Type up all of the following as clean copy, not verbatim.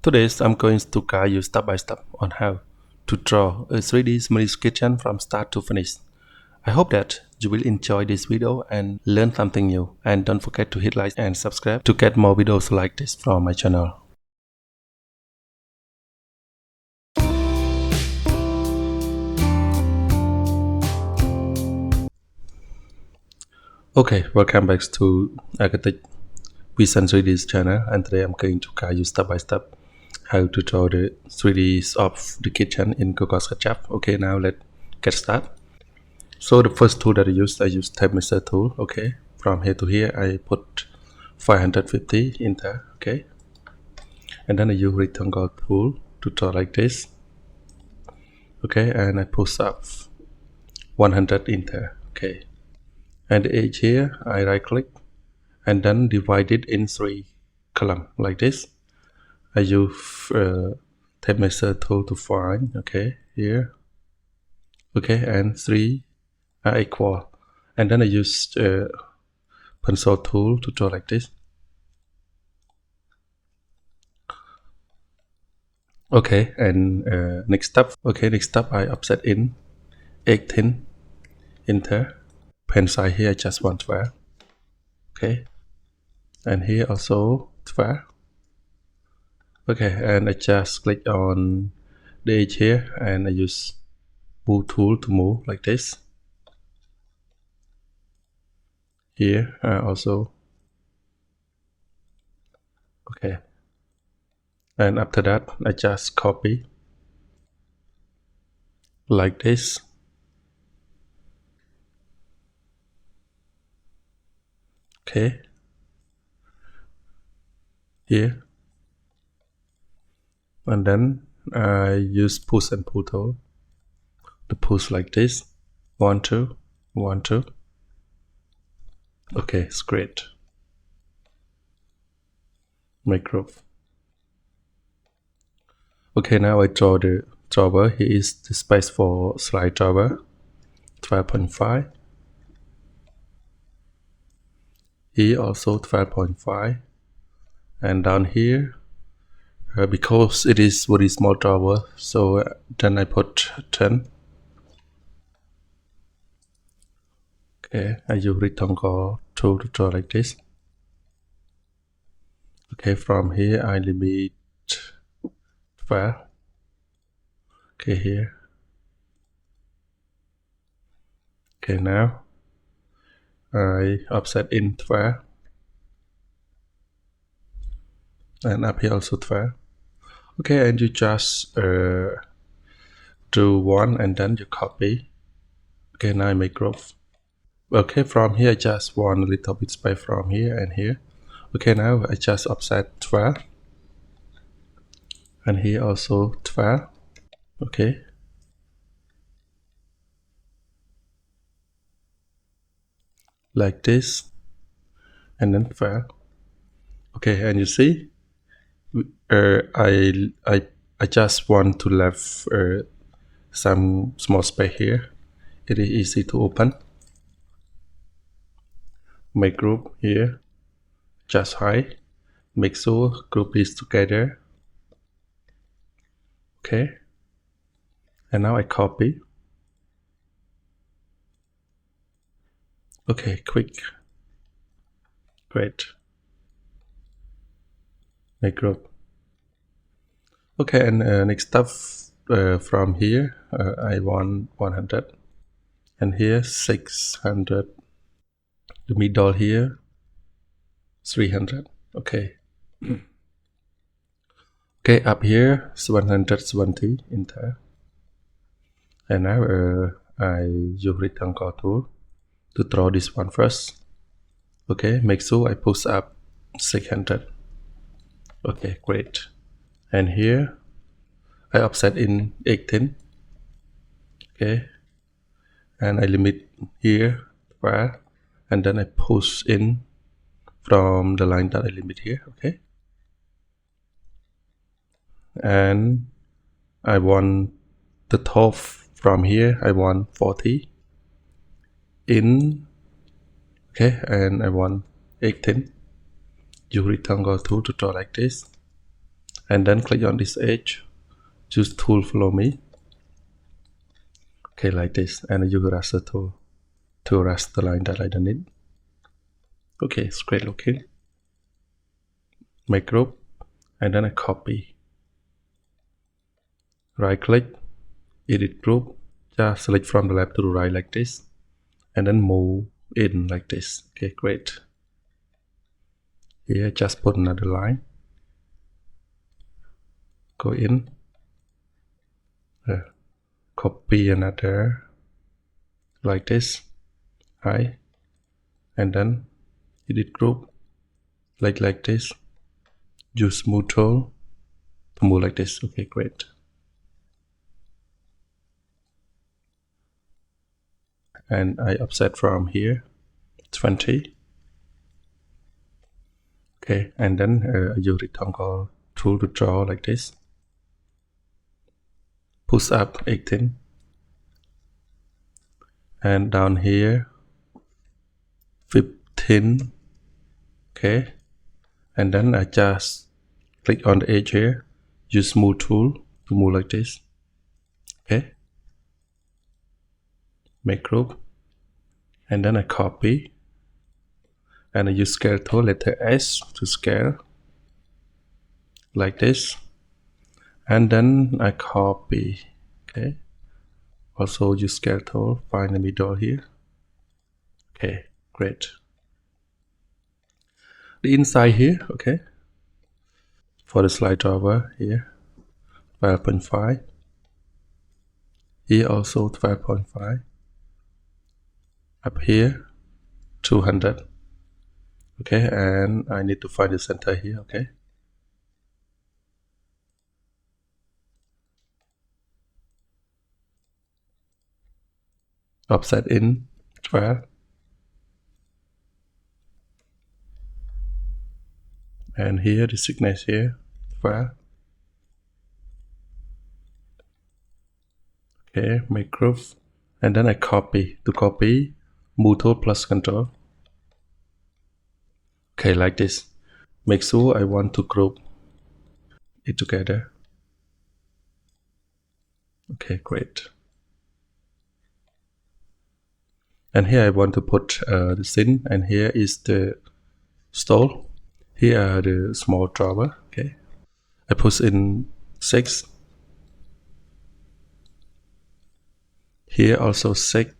Today I'm going to guide you step by step on how to draw a 3D smooth kitchen from start to finish. I hope that you will enjoy this video and learn something new, and don't forget to hit like and subscribe to get more videos like this from my channel. Okay, welcome back to Architect Vision 3D's channel, and today I'm going to guide you step by step how to draw the 3Ds of the kitchen in Google SketchUp. Okay, now let's get started. So the first tool that I use tape measure tool. Okay, from here to here I put 550 in there. Okay, and then I use rectangle tool to draw like this. Okay, and I push up 100 in there. Okay, and the edge here I right click and then divide it in 3 columns like this. I use tape measure tool to find. Okay, here. Okay, and 3 are equal, and then I use pencil tool to draw like this. Okay, and next step I offset in 18 enter. Pen size here I just want 12. Okay, and here also 12. Okay, and I just click on the edge here and I use move tool to move like this. Here also. Okay, and after that I just copy like this. Okay, here, and then I use push and pull tool to push like this. 1 2 1 2. Okay, it's great. Make group. Okay, now I draw the drawer. Here is the space for slide drawer, 12.5. Here also 12.5, and down here because it is very small drawer, so then I put 10. Okay, I use rectangle tool to draw like this. Okay, from here I limit 12. Okay, here. Okay, now I offset in 12, and up here also 12. Okay, and you just do one and then you copy. Okay, now I make growth. Okay, from here I just want a little bit space from here and here. Okay, now I just offset 12, and here also 12. Okay, like this, and then 12. Okay, and you see, I just want to leave some small space here. It is easy to open. Make group here, just hide. Make sure group is together. Okay, and now I copy. Okay, quick, great. Make group. Okay, and next step from here I want 100, and here 600. The middle here 300. Okay. Okay, up here 120 in there, and now I use rectangle tool to draw this one first. Okay, make sure I push up 600. Okay, great. And here I offset in 18. Okay, and I limit here 12, and then I push in from the line that I limit here. Okay, and I want the top from here I want 40 in. Okay, and I want 18. Use rectangle tool to draw like this, and then click on this edge, choose tool follow me. Okay, like this, and use raster tool to raster the line that I don't need. Okay, it's great looking. Make group, and then I copy. Right click, edit group, just select from the left to the right like this, and then move in like this. Okay, great. Here, just put another line. Go in, copy another like this, right? And then edit group, like this. Use smooth tool to move like this. Okay, great. And I offset from here 20. Okay, and then I use rectangle tool to draw like this. Push up 18, and down here 15. Okay, and then I just click on the edge here, use smooth tool to move like this. Okay, make group, and then I copy, and I use scale tool, letter S to scale like this, and then I copy. Okay, also use scale tool, find the middle here. Okay, great. The inside here, okay, for the slide driver here 12.5, here also 12.5, up here 200. Okay, and I need to find the center here. Okay, offset in 12, and here the thickness here 12. Okay, make group, and then I copy. To copy, move tool plus control. Okay, like this. Make sure I want to group it together. Okay, great. And here I want to put the sink, and here is the stall. Here are the small drawer. Okay, I push in 6. Here also 6.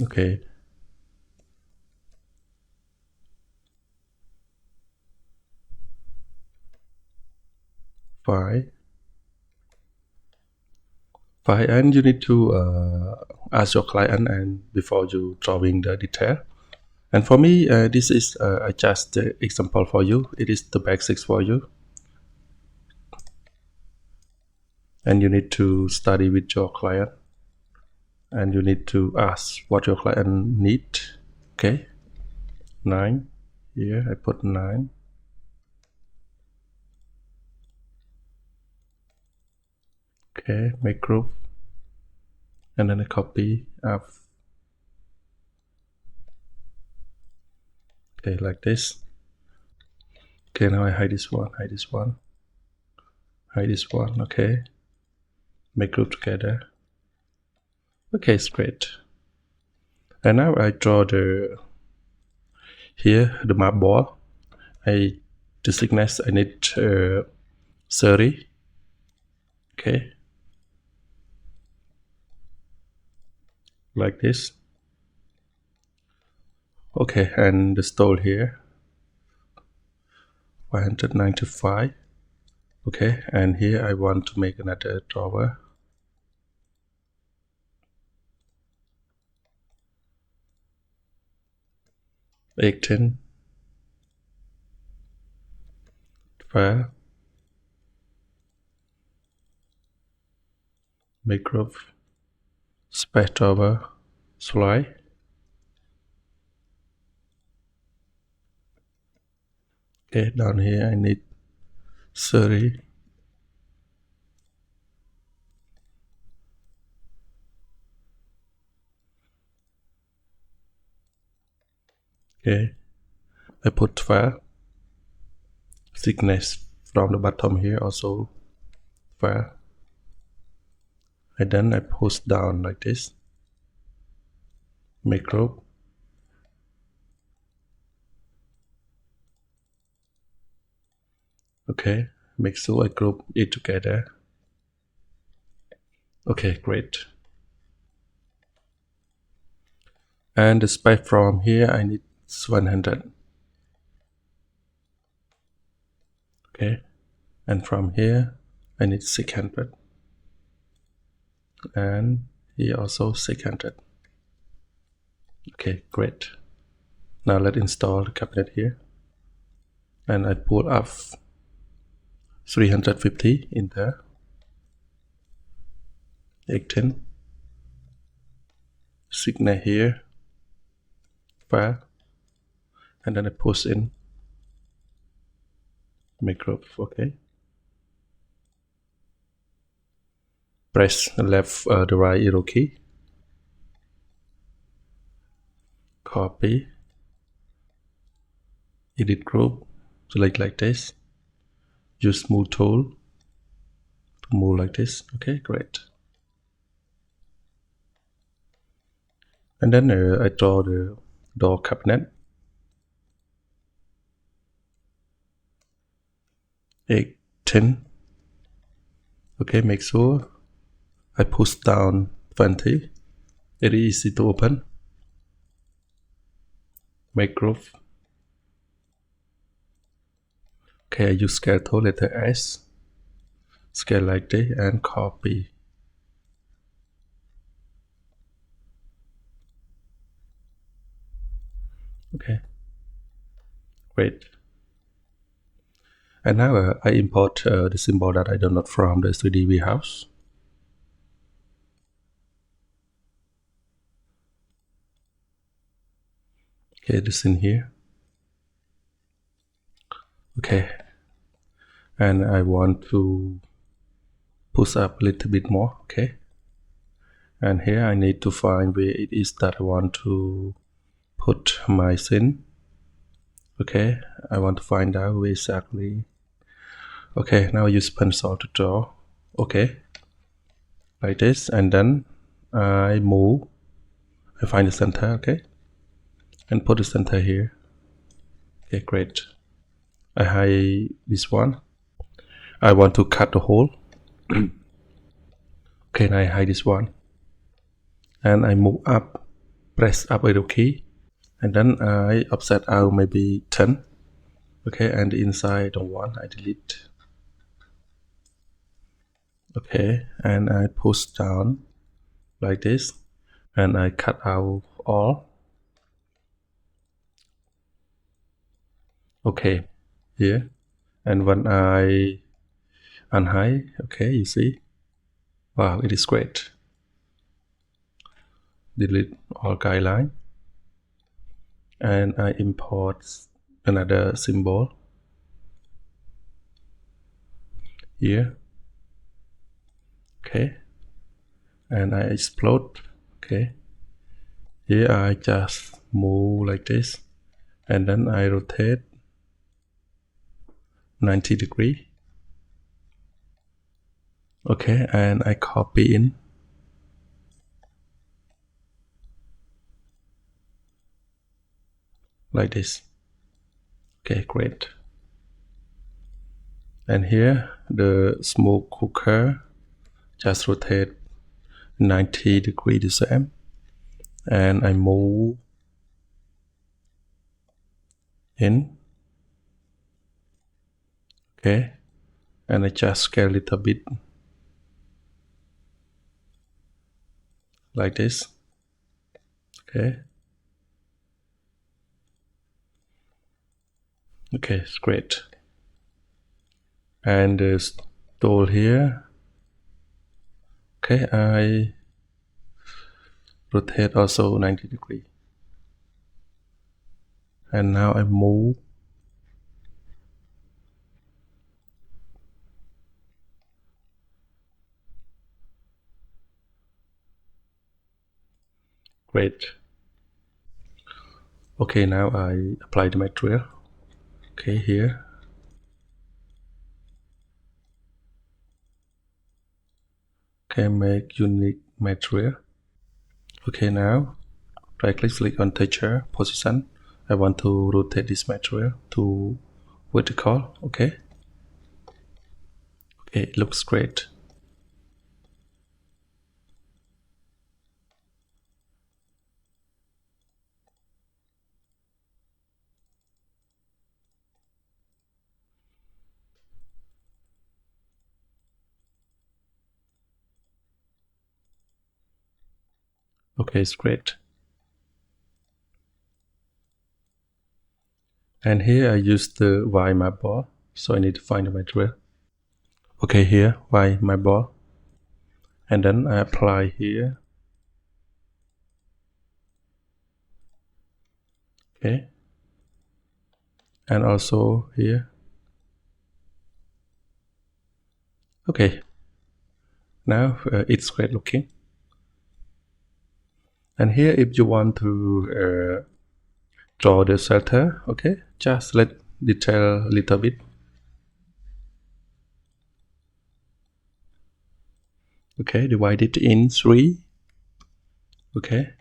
Okay. Five, and you need to ask your client and before you drawing the detail. And for me, this is just the example for you. It is the basics for you, and you need to study with your client, and you need to ask what your client need. Okay, 9. Here I put 9. Okay, make group, and then I copy up. Okay, like this. Okay, now I hide this one, hide this one, hide this one. Okay, make group together. Okay, it's great. And now I draw the here the map board. The thickness I need 30. Okay, like this. Okay, and the stole here 595. Okay, and here I want to make another drawer. Eighteen, 12, make group, space drawer, slide. Okay, down here I need 30. Okay, I put 12. thickness from the bottom here also fair. And then I push down like this, make group. Okay, make sure I group it together. Okay, great. And the space from here I need 100. Okay, and from here I need 600, and here also 600. Okay, great. Now let's install the cabinet here, and I pull up 350 in there, 18, signal here, fire, and then I push in, make group. Okay, press the left the right arrow key, copy, edit group, select like this, use move tool to move like this. Okay, great. And then I draw the door cabinet, 8, 10. Okay, make sure I push down 20. It is easy to open. Make group. Okay, I use scale tool, letter S, scale like this, and copy. Okay, great. And now I import the symbol that I download from the 3D warehouse. Okay, this in here. Okay, and I want to push up a little bit more. Okay, and here I need to find where it is that I want to put my scene. Okay, I want to find out where exactly. Okay, now I use pencil to draw. Okay, like this, and then I move. I find the center. Okay, and put the center here. Okay, great. I hide this one. I want to cut the hole. Okay, and I hide this one, and I move up, press up arrow key, and then I offset out maybe 10. Okay, and the inside I don't want, I delete. Okay, and I push down like this, and I cut out all. Okay, here, and when I unhide, okay, you see, wow, it is great. Delete all guideline, and I import another symbol here. Okay, and I explode. Okay, here I just move like this, and then I rotate 90 degrees. Okay, and I copy in like this. Okay, great. And here the smoke cooker, just rotate 90 degrees the same, and I move in. Okay, and I just scale a little bit like this. Okay, okay, it's great. And the stool here, okay, I rotate also 90 degrees, and now I move. Great. Okay, now I apply the material. Okay, here Okay, make unique material. Okay, now right click on texture position. I want to rotate this material to vertical. Okay, it looks great. Okay, it's great. And here I use the Y map bar, so I need to find the material. Okay, here Y map bar, and then I apply here. Okay, and also here. Okay, now it's great looking. And here, if you want to draw the shelter, okay, just let detail a little bit. Okay, divide it in 3. Okay,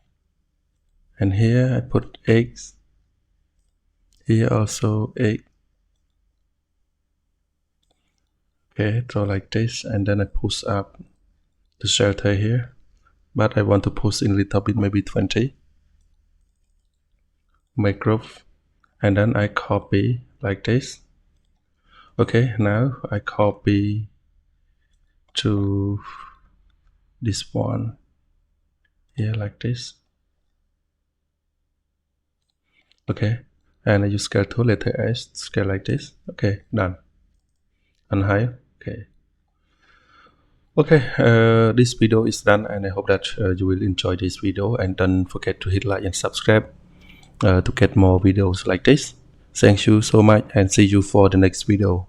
and here I put eggs. Here also egg. Okay, draw like this, and then I push up the shelter here, but I want to push in a little bit, maybe 20. Make group, and then I copy like this. Okay, now I copy to this one here like this. Okay, and I use scale tool, letter S, scale like this. Okay, done. Unhide. Okay, this video is done, and I hope that you will enjoy this video, and don't forget to hit like and subscribe to get more videos like this. Thank you so much, and see you for the next video.